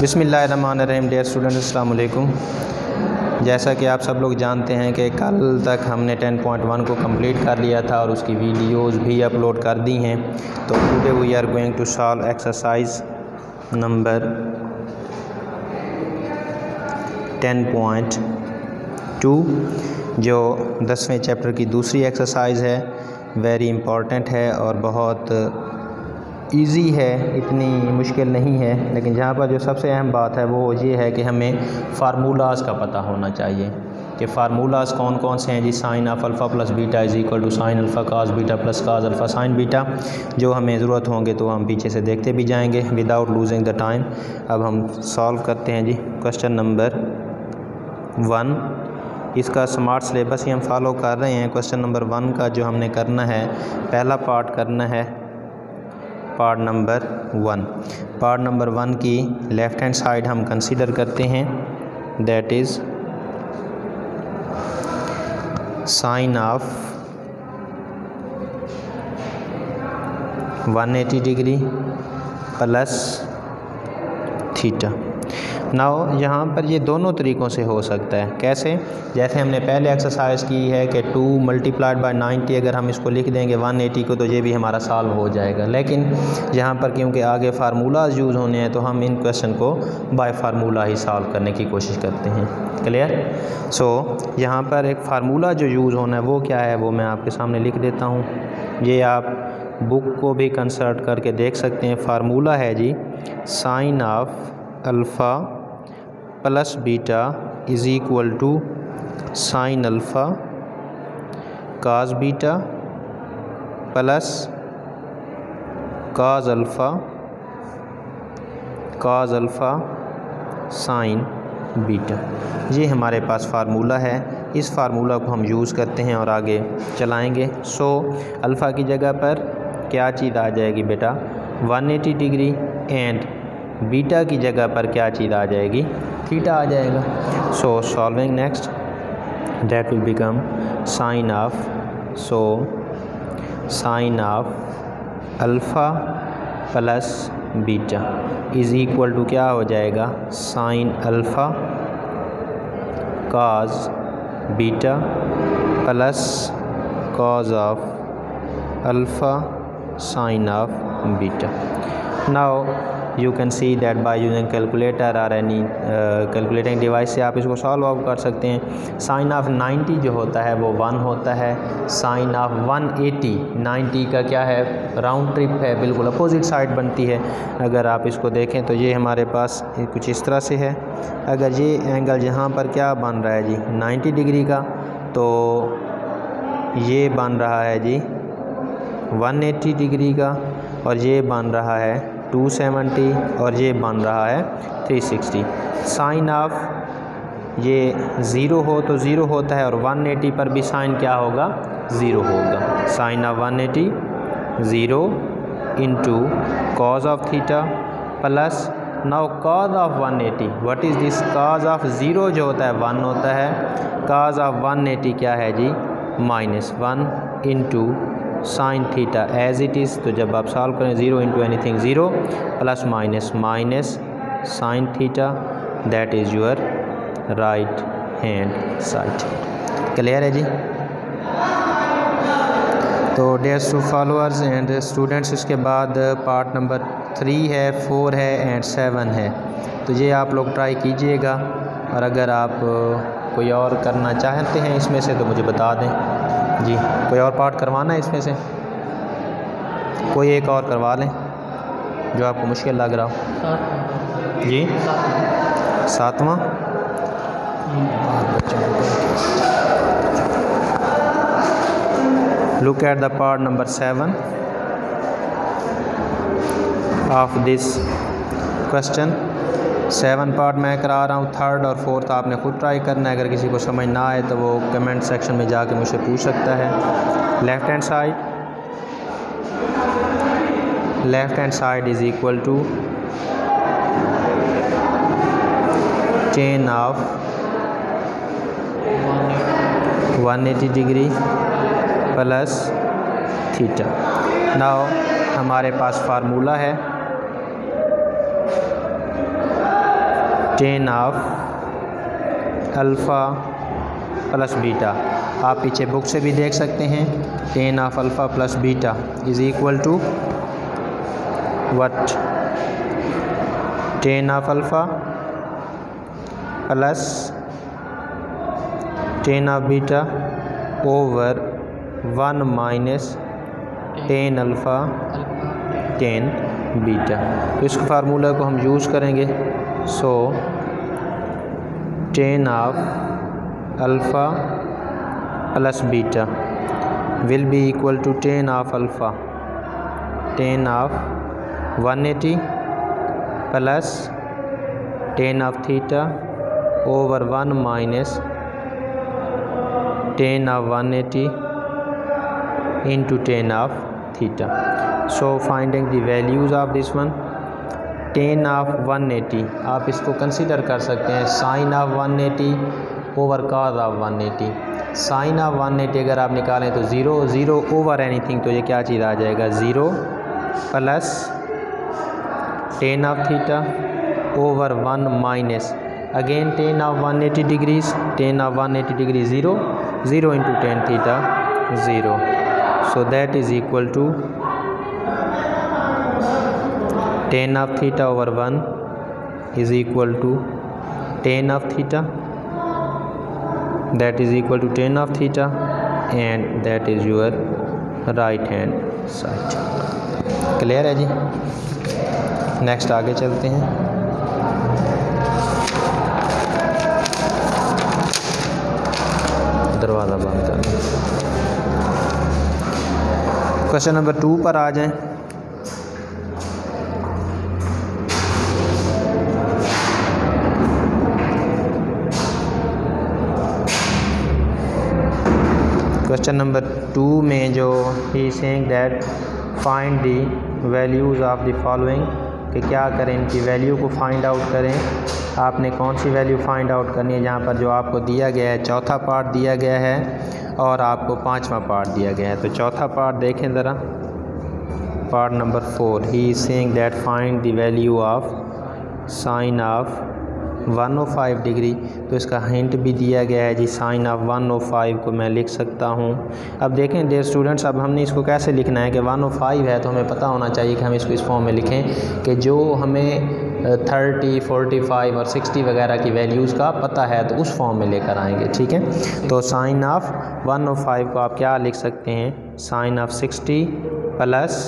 बिस्मिल्लाहिर्रहमानिर्रहीम। Dear students, अस्सलाम वालेकुम। जैसा कि आप सब लोग जानते हैं कि कल तक हमने 10.1 को कंप्लीट कर लिया था और उसकी वीडियोस भी अपलोड कर दी हैं। तो today we are going to solve exercise number 10.2 जो 10वें चैप्टर की दूसरी एक्सरसाइज है। वेरी इम्पॉर्टेंट है और बहुत इजी है, इतनी मुश्किल नहीं है। लेकिन जहाँ पर जो सबसे अहम बात है वो ये है कि हमें फार्मूलाज़ का पता होना चाहिए कि फार्मूलाज़ कौन कौन से हैं जी। Sine of alpha plus beta is equal to sine alpha cos beta plus cos alpha sine beta. जो हमें ज़रूरत होंगे तो हम पीछे से देखते भी जाएंगे विदाउट लूजिंग द टाइम। अब हम सॉल्व करते हैं जी क्वेश्चन नंबर 1। इसका स्मार्ट सिलेबस ही हम फॉलो कर रहे हैं। क्वेश्चन नंबर 1 का जो हमने करना है, पहला पार्ट करना है पार्ट नंबर 1। पार्ट नंबर 1 की लेफ़्ट हैंड साइड हम कंसीडर करते हैं, that is sine of 180 degree plus theta. Now यहाँ पर ये दोनों तरीक़ों से हो सकता है। कैसे? जैसे हमने पहले एक्सरसाइज की है कि 2 मल्टीप्लाइड बाय 90, अगर हम इसको लिख देंगे 180 को तो ये भी हमारा सॉल्व हो जाएगा। लेकिन यहाँ पर क्योंकि आगे फार्मूलाज यूज़ होने हैं तो हम इन क्वेश्चन को बाय फार्मूला ही सॉल्व करने की कोशिश करते हैं। क्लियर? सो यहाँ पर एक फार्मूला जो यूज़ होना है वो क्या है, वो मैं आपके सामने लिख देता हूँ। ये आप बुक को भी कंसल्ट करके देख सकते हैं। फार्मूला है जी sine of alpha plus beta is equal to sine alpha cos beta plus cos alpha sine beta. ये हमारे पास फार्मूला है। इस फार्मूला को हम यूज़ करते हैं और आगे चलाएंगे। सो अल्फ़ा की जगह पर क्या चीज़ आ जाएगी बेटा, 180 डिग्री, एंड बीटा की जगह पर क्या चीज़ आ जाएगी, थीटा आ जाएगा। So solving next, that will become sine of alpha plus beta is equal to क्या हो जाएगा, sine alpha cos beta plus cos of alpha sine of beta. Now you can see that by using calculator or any calculating device से आप इसको solve out कर सकते हैं। Sine of 90 जो होता है वो 1 होता है। साइन ऑफ 180, 90 का क्या है, राउंड ट्रिप है, बिल्कुल अपोजिट साइड बनती है। अगर आप इसको देखें तो ये हमारे पास कुछ इस तरह से है। अगर ये एंगल यहाँ पर क्या बन रहा है जी 90 डिग्री का, तो ये बन रहा है जी 180 डिग्री का, और ये बन रहा है 270, और ये बन रहा है 360। साइन ऑफ ये 0 हो तो 0 होता है, और 180 पर भी साइन क्या होगा, 0 होगा। Sine of 180 0 into cos of theta plus now cos of 180। What is this? Cos of 0 जो होता है 1 होता है। कॉज ऑफ 180 क्या है जी, -1 into sine theta as it is. तो जब आप सॉल्व करें 0 into anything 0 plus minus sine theta, that is your right hand side. Clear है जी? तो डियर फॉलोअर्स एंड स्टूडेंट्स, इसके बाद पार्ट नंबर 3 है, 4 है एंड 7 है। तो ये आप लोग ट्राई कीजिएगा, और अगर आप कोई और करना चाहते हैं इसमें से तो मुझे बता दें जी। कोई और पार्ट करवाना है इसमें से, कोई एक और करवा लें जो आपको मुश्किल लग रहा हो जी। 7वां look at the part number 7 of this question. 7 part मैं करा रहा हूँ, 3rd और 4th आपने खुद ट्राई करना है। अगर किसी को समझ ना आए तो वो कमेंट सेक्शन में जाके मुझसे पूछ सकता है। Left hand side is equal to tan of 180 degree plus theta. Now हमारे पास फार्मूला है tan of alpha plus beta. आप पीछे बुक से भी देख सकते हैं, tan of alpha plus beta is equal to what, tan of alpha plus tan of beta over 1 minus tan alpha tan beta. तो इस फार्मूला को हम यूज़ करेंगे। So tan of alpha plus beta will be equal to tan of alpha, tan of 180 plus tan of theta over 1 minus tan of 180 into tan of theta. So finding the values of this one, tan of 180 आप इसको consider कर सकते हैं sine of 180 over cos of 180। Sine of 180 अगर आप निकालें तो zero, zero over anything, तो ये क्या चीज़ आ जाएगा, zero plus tan of theta over 1 minus again tan of 180 degrees, tan of 180 degree zero, zero into tan theta zero. So that is equal to tan of theta over 1 is equal to tan of theta, that is equal to tan of theta and that is your right hand side। Clear है जी। Next आगे चलते हैं। दरवाज़ा बंद कर दें। Question number 2 पर आ जाएं। क्वेश्चन नंबर 2 में जो he saying that find the values of the following, कि क्या करें, इनकी वैल्यू को फाइंड आउट करें। आपने कौन सी वैल्यू फाइंड आउट करनी है, जहाँ पर जो आपको दिया गया है चौथा पार्ट दिया गया है और आपको पांचवा पार्ट दिया गया है। तो चौथा पार्ट देखें ज़रा, part number 4, he is saying that find the value of sine of 105 degree. तो इसका हिंट भी दिया गया है जी, साइन ऑफ 105 को मैं लिख सकता हूँ। अब देखें डियर स्टूडेंट्स, अब हमने इसको कैसे लिखना है कि 105 है तो हमें पता होना चाहिए कि हम इसको इस फॉर्म में लिखें कि जो हमें 30, 45 और 60 वगैरह की वैल्यूज़ का पता है तो उस फॉर्म में लेकर आएंगे। ठीक है, तो साइन ऑफ 105 को आप क्या लिख सकते हैं, साइन ऑफ 60 प्लस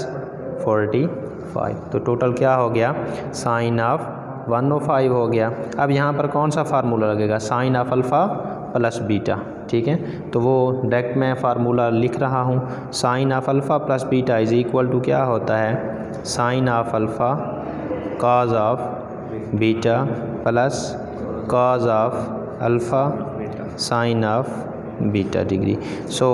45। तो टोटल क्या हो गया, साइन ऑफ 105 हो गया। अब यहाँ पर कौन सा फार्मूला लगेगा, sine of alpha plus beta. ठीक है, तो वो डायरेक्ट मैं फार्मूला लिख रहा हूँ। Sine of alpha plus beta is equal to क्या होता है, sine of alpha cos of beta plus cos of alpha sine of beta degree. So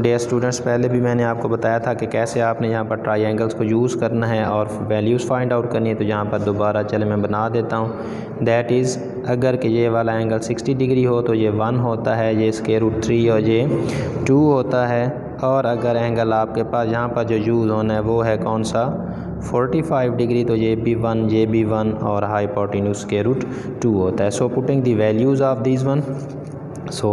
dear students, पहले भी मैंने आपको बताया था कि कैसे आपने यहाँ पर ट्रायंगल्स को यूज़ करना है और वैल्यूज़ फाइंड आउट करनी है। तो यहाँ पर दोबारा चले मैं बना देता हूँ। दैट इज़, अगर कि ये वाला एंगल 60 डिग्री हो तो ये 1 होता है, ये स्क्वायर रूट 3 और ये 2 होता है। और अगर एंगल आपके पास यहाँ पर जो यूज़ होना है वो है कौन सा, 45 डिग्री, तो ये भी 1, ये भी 1 और हाइपोटेन्यूज स्क्वायर रूट 2 होता है। So putting the values of this one, so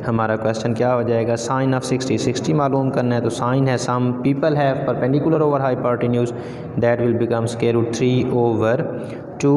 हमारा क्वेश्चन क्या हो जाएगा, साइन ऑफ 60 मालूम करना है। तो साइन है some people have perpendicular over hypotenuse, that will become square root 3 over 2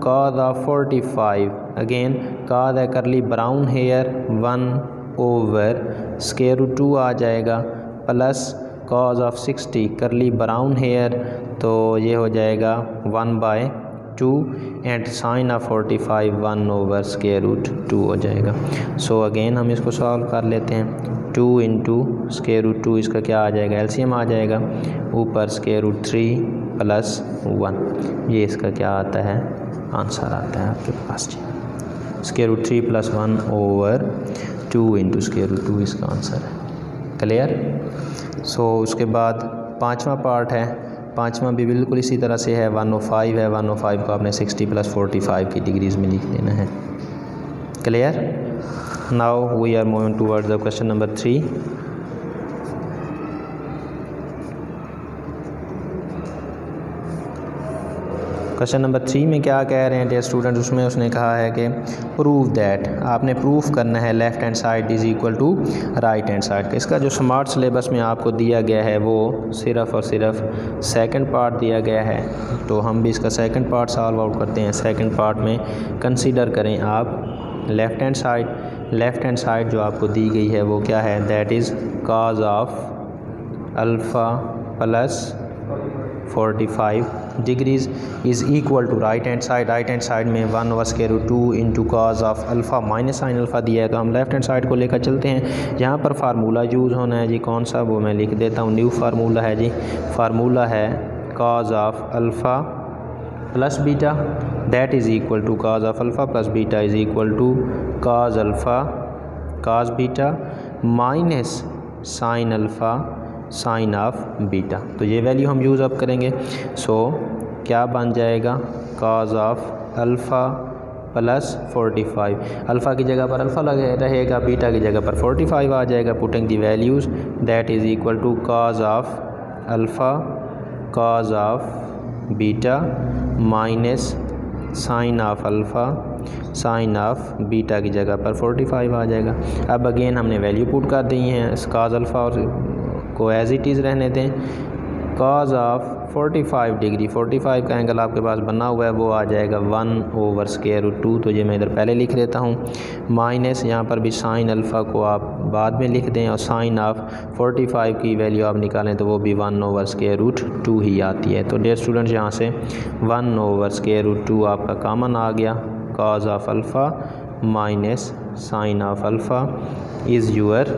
cos of 45, again cos है curly brown hair 1 over square root 2 आ जाएगा, प्लस कॉज ऑफ 60 करली ब्राउन हेयर, तो ये हो जाएगा 1/2 and sine of 45 1 over square root 2 हो जाएगा। सो अगेन हम इसको सॉल्व कर लेते हैं। 2 इंटू स्क्वायर रूट 2, इसका क्या आ जाएगा, एलसीएम आ जाएगा, ऊपर स्क्वायर रूट 3 प्लस 1, ये इसका क्या आता है, आंसर आता है आपके पास जी। Square root 3 plus 1 over 2 into square root 2 इसका आंसर है। क्लियर। सो उसके बाद पाँचवा पार्ट है, पाँचवा भी बिल्कुल इसी तरह से है, 105 है, 105 को आपने 60 प्लस 45 की डिग्रीज़ में लिख देना है। Clear. Now we are moving towards the question number 3। Question number 3 में क्या कह रहे हैं डियर स्टूडेंट, उसमें उसने कहा है कि प्रूव दैट, आपने प्रूफ करना है left hand side is equal to right hand side. इसका जो स्मार्ट सिलेबस में आपको दिया गया है वो सिर्फ़ और सिर्फ सेकंड पार्ट दिया गया है, तो हम भी इसका सेकंड पार्ट सॉल्व आउट करते हैं। सेकंड पार्ट में कंसीडर करें आप left hand side. Left hand side जो आपको दी गई है वो क्या है, that is cos of alpha plus 45 degrees is equal to right hand side. Right hand side में 1/√2 into cos of alpha minus sine alpha दिया है, तो हम लेफ़्ट हैंड साइड को लेकर चलते हैं। यहाँ पर फार्मूला यूज़ होना है जी, कौन सा वो मैं लिख देता हूँ। न्यू फार्मूला है जी, फार्मूला है cos of alpha plus beta that is equal to cos of alpha plus beta is equal to cos alpha cos beta minus sine alpha sine of beta. तो ये वैल्यू हम use up करेंगे। सो क्या बन जाएगा, cos of alpha plus 45, alpha की जगह पर अल्फ़ा लगे रहेगा, बीटा की जगह पर 45 आ जाएगा। Putting the values that is equal to cos of alpha cos of beta minus sine of alpha sine of beta की जगह पर 45 आ जाएगा। अब अगेन हमने वैल्यू पुट कर दी है, cos अल्फ़ा और को एज़ इट इज़ रहने दें। cos ऑफ 45 डिग्री, 45 का एंगल आपके पास बना हुआ है वो आ जाएगा 1/√2, तो ये मैं इधर पहले लिख देता हूँ। माइनस यहाँ पर भी साइन अल्फ़ा को आप बाद में लिख दें, और साइन ऑफ 45 की वैल्यू आप निकालें तो वो भी 1/√2 ही आती है। तो डियर स्टूडेंट्स यहाँ से 1/√2 आपका कॉमन आ गया। cos of alpha minus sine of alpha is your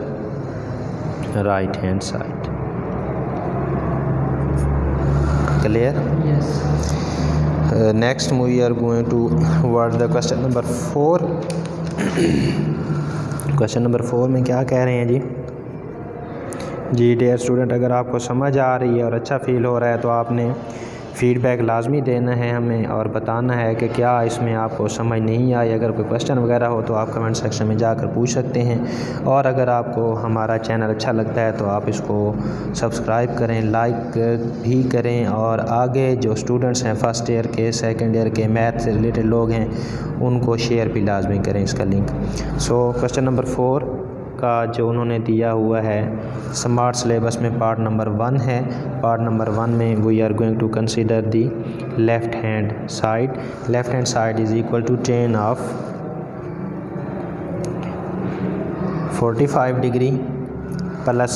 right hand side. Clear? Yes. Next we are going to towards the question number 4. Question number 4 में क्या कह रहे हैं जी डियर स्टूडेंट, अगर आपको समझ आ रही है और अच्छा फील हो रहा है तो आपने फ़ीडबैक लाजमी देना है हमें और बताना है कि क्या इसमें आपको समझ नहीं आई। अगर कोई क्वेश्चन वगैरह हो तो आप कमेंट सेक्शन में जाकर पूछ सकते हैं, और अगर आपको हमारा चैनल अच्छा लगता है तो आप इसको सब्सक्राइब करें, लाइक भी करें, और आगे जो स्टूडेंट्स हैं फर्स्ट ईयर के सेकंड ईयर के मैथ से रिलेटेड लोग हैं उनको शेयर भी लाजमी करें इसका लिंक। सो क्वेश्चन नंबर 4 का जो उन्होंने दिया हुआ है स्मार्ट सिलेबस में पार्ट नंबर 1 है। पार्ट नंबर 1 में we are going to consider the left hand side. Left hand side is equal to tan of 45 degree plus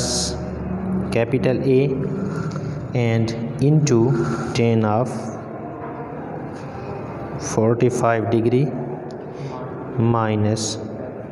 capital A and into tan of 45 degree minus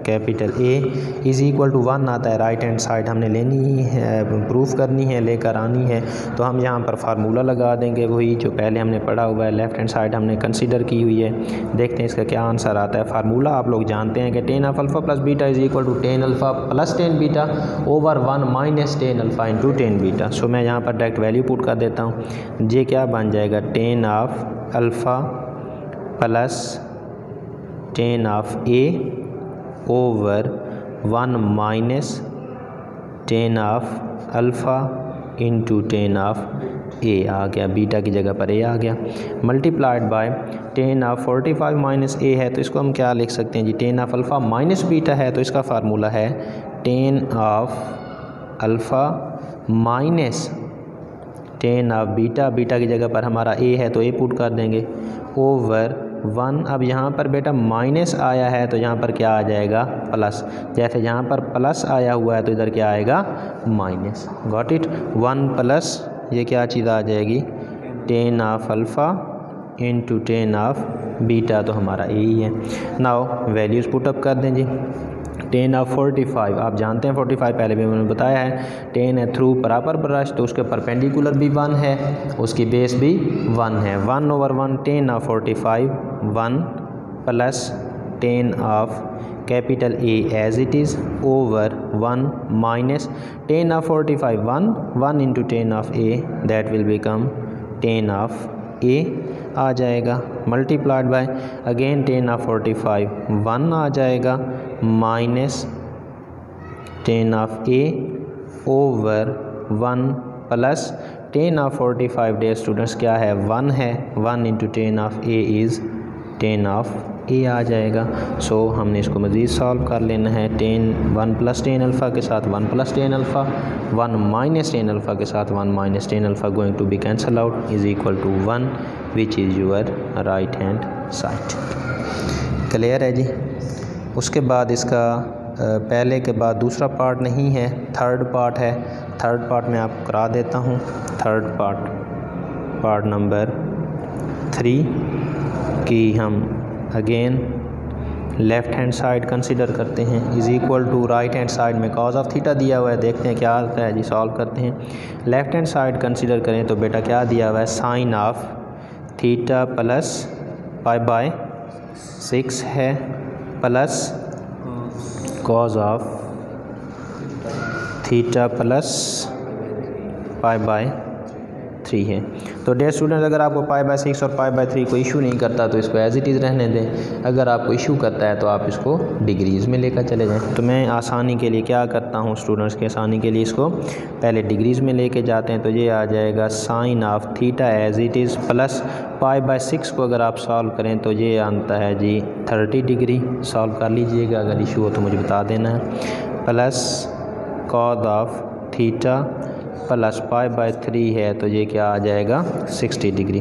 capital A is equal to 1 आता है। Right hand side हमने लेनी है, proof करनी है, लेकर आनी है, तो हम यहाँ पर फार्मूला लगा देंगे वही जो पहले हमने पढ़ा हुआ है। लेफ़्ट हैंड साइड हमने कंसीडर की हुई है, देखते हैं इसका क्या आंसर आता है। फार्मूला आप लोग जानते हैं कि tan of alpha plus beta is equal to tan alpha plus tan beta over 1 minus tan alpha into tan beta. So मैं यहाँ पर डायरेक्ट वैल्यू पुट कर देता हूँ। ये क्या बन जाएगा, tan of alpha plus tan of A over 1 minus tan of alpha into tan of A आ गया, बीटा की जगह पर A आ गया, multiplied by tan of 45 minus A है तो इसको हम क्या लिख सकते हैं जी, tan of alpha minus beta है तो इसका फार्मूला है tan of alpha minus tan of beta, beta की जगह पर हमारा A है तो A पुट कर देंगे ओवर 1। अब यहाँ पर बेटा माइनस आया है तो यहाँ पर क्या आ जाएगा, प्लस। जैसे यहाँ पर प्लस आया हुआ है तो इधर क्या आएगा, माइनस। गॉट इट, 1 प्लस ये क्या चीज़ आ जाएगी, tan of alpha into tan of beta, तो हमारा यही है। नाउ वैल्यूज़ पुटअप कर दें जी। tan ऑफ 45 आप जानते हैं 45 पहले भी मैंने बताया है, tan है थ्रू प्रॉपर ब्रश तो उसके परपेंडिकुलर भी 1 है, उसकी बेस भी 1 है। 1/1 tan of 45 1 plus tan of capital A as it is over 1 minus tan of 45 1 into tan of A that will become tan of A आ जाएगा, multiplied by again tan of 45 1 आ जाएगा minus tan of A over 1 plus 10 of 45 degrees students क्या है 1 है, 1 into 10 of A is 10 of A आ जाएगा। सो हमने इसको मज़ीद सॉल्व कर लेना है। 1 प्लस 10 अल्फ़ा के साथ 1 प्लस 10 अल्फ़ा, 1 माइनस 10 अल्फ़ा के साथ 1 minus 10 alpha going to be cancel out is equal to 1 which is your right hand side. Clear है जी। उसके बाद इसका पहले के बाद दूसरा पार्ट नहीं है, थर्ड पार्ट है। थर्ड पार्ट मैं आपको करा देता हूँ। थर्ड पार्ट नंबर 3 की हम again left hand side consider करते हैं is equal to right hand side में कॉज ऑफ थीटा दिया हुआ है। देखते हैं क्या आता है जी, सॉल्व करते हैं। लेफ़्ट हैंड साइड कंसिडर करें तो बेटा क्या दिया हुआ है sine of theta plus pi by 6 है plus cos of theta plus pi by 3 है। तो डियर स्टूडेंट्स अगर आपको पाई बाय 6 और पाई बाय 3 को इशू नहीं करता तो इसको एज इट इज़ रहने दें। अगर आपको इशू करता है तो आप इसको डिग्रीज़ में लेकर चले जाएं। तो मैं आसानी के लिए क्या करता हूँ स्टूडेंट्स के आसानी के लिए इसको पहले डिग्रीज़ में लेके जाते हैं। तो ये आ जाएगा sine of theta as it is plus pi by 6 को अगर आप सॉल्व करें तो ये आता है जी 30 डिग्री। सॉल्व कर लीजिएगा, अगर इशू हो तो मुझे बता देना है। Plus cos of theta plus pi by 3 है तो ये क्या आ जाएगा 60 डिग्री।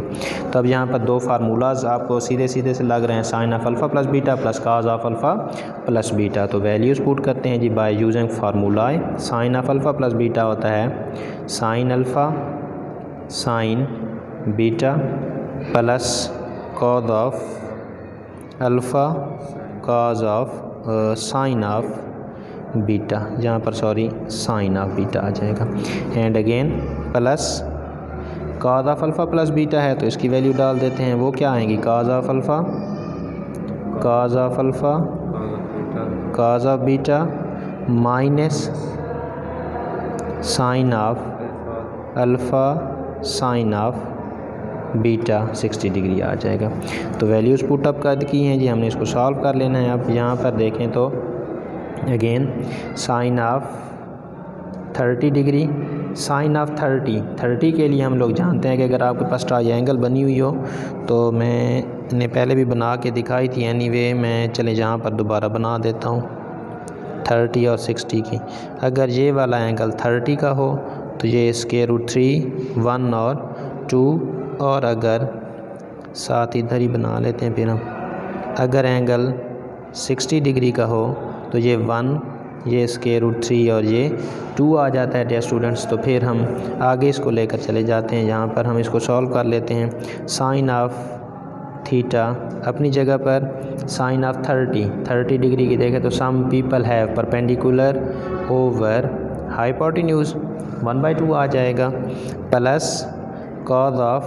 तो अब यहाँ पर दो फार्मूलाज आपको सीधे सीधे से लग रहे हैं, sine of alpha plus beta plus cos of alpha plus beta. तो वैल्यूज़ पुट करते हैं जी by using formulae. Sine of alpha plus beta होता है sine alpha sine beta plus cos of alpha cos of sine of beta, जहाँ पर sorry sine of beta आ जाएगा। And again plus cos of alpha plus beta है तो इसकी value डाल देते हैं। वो क्या आएंगी cos of alpha cos of beta minus sine of alpha sine of beta 60 degree आ जाएगा। तो वैल्यूज़ पुट अप कर की हैं जी, हमने इसको सॉल्व कर लेना है। अब यहाँ पर देखें तो again sine of 30 degree, sine of 30 के लिए हम लोग जानते हैं कि अगर आपके पास ट्रायंगल बनी हुई हो तो मैंने पहले भी बना के दिखाई थी। एनीवे मैं चले जहाँ पर दोबारा बना देता हूँ 30 और 60 की। अगर ये वाला एंगल 30 का हो तो ये स्क्वायर रूट 3 1 और 2, और अगर साथ इधर ही बना लेते हैं फिर हम, अगर एंगल 60 डिग्री का हो तो ये 1, ये स्क्वायर रूट 3 और ये 2 आ जाता है डियर स्टूडेंट्स। तो फिर हम आगे इसको लेकर चले जाते हैं, यहाँ पर हम इसको सॉल्व कर लेते हैं। साइन ऑफ थीटा अपनी जगह पर साइन ऑफ 30 डिग्री की देखें तो some people have perpendicular over hypotenuse 1/2 आ जाएगा प्लस कॉज ऑफ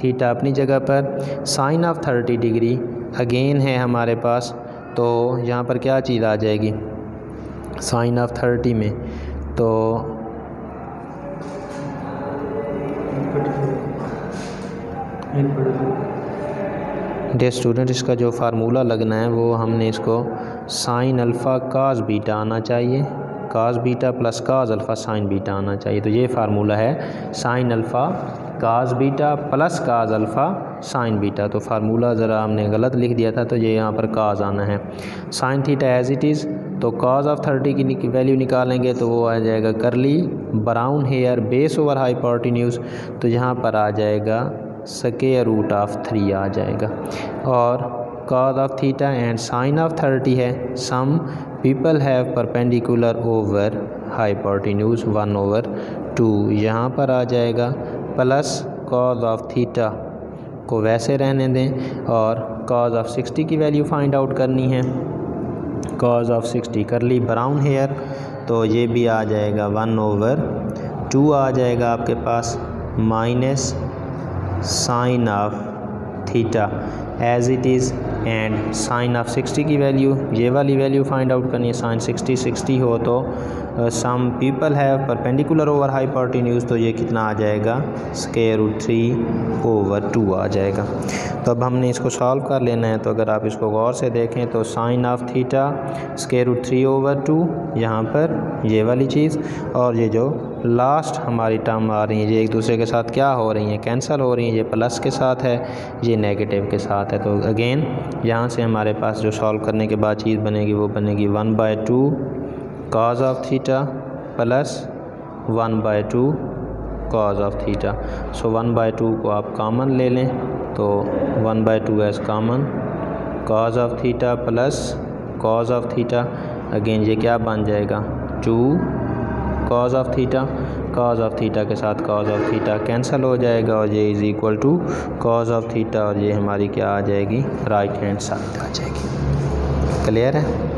थीटा अपनी जगह पर साइन ऑफ 30 डिग्री अगेन है हमारे पास। तो यहाँ पर क्या चीज़ आ जाएगी साइन ऑफ 30 में, तो डियर स्टूडेंट इसका जो फार्मूला लगना है वो हमने इसको साइन अल्फ़ा काज बीटा आना चाहिए, काज बीटा प्लस काज अल्फ़ा साइन बीटा आना चाहिए। तो ये फार्मूला है साइन अल्फ़ा काज बीटा प्लस काज अल्फ़ा साइन बीटा। तो फार्मूला ज़रा हमने गलत लिख दिया था, तो ये यहाँ पर काज आना है। Sine theta as it is, तो काज ऑफ 30 की वैल्यू निकालेंगे तो वो आ जाएगा curly brown hair base over hypotenuse, तो यहाँ पर आ जाएगा स्क्वायर रूट ऑफ 3 आ जाएगा। और cos of theta and sine of 30 है some people have perpendicular over hypotenuse 1/2, यहाँ पर आ जाएगा प्लस कॉज ऑफ थीटा को वैसे रहने दें और कॉज ऑफ 60 की वैल्यू फाइंड आउट करनी है। कॉज ऑफ 60 करली ब्राउन हेयर, तो ये भी आ जाएगा 1/2 आ जाएगा आपके पास minus sine of theta as it is and sine of 60 की वैल्यू, ये वाली वैल्यू फाइंड आउट करनी है। साइन 60 हो तो some people have perpendicular over hypotenuse, तो ये कितना आ जाएगा स्क्वायर रूट 3/2 आ जाएगा। तो अब हमने इसको सॉल्व कर लेना है। तो अगर आप इसको गौर से देखें तो sine of theta square root 3/2 यहाँ पर ये वाली चीज़, और ये जो लास्ट हमारी टर्म आ रही है ये एक दूसरे के साथ क्या हो रही हैं, कैंसिल हो रही हैं। ये प्लस के साथ है, ये नेगेटिव के साथ है। तो अगेन यहाँ से हमारे पास जो सॉल्व करने के बाद चीज़ बनेगी वो बनेगी 1/2 cos of theta plus 1/2 cos of theta. So 1/2 को आप कॉमन ले लें तो 1/2 as common, cos of theta plus cos of theta. Again ये क्या बन जाएगा 2 cos of theta, cos of theta के साथ cos ऑफ थीटा कैंसिल हो जाएगा और ये is equal to cos of theta और ये हमारी क्या आ जाएगी राइट हैंड साइड आ जाएगी। क्लियर है।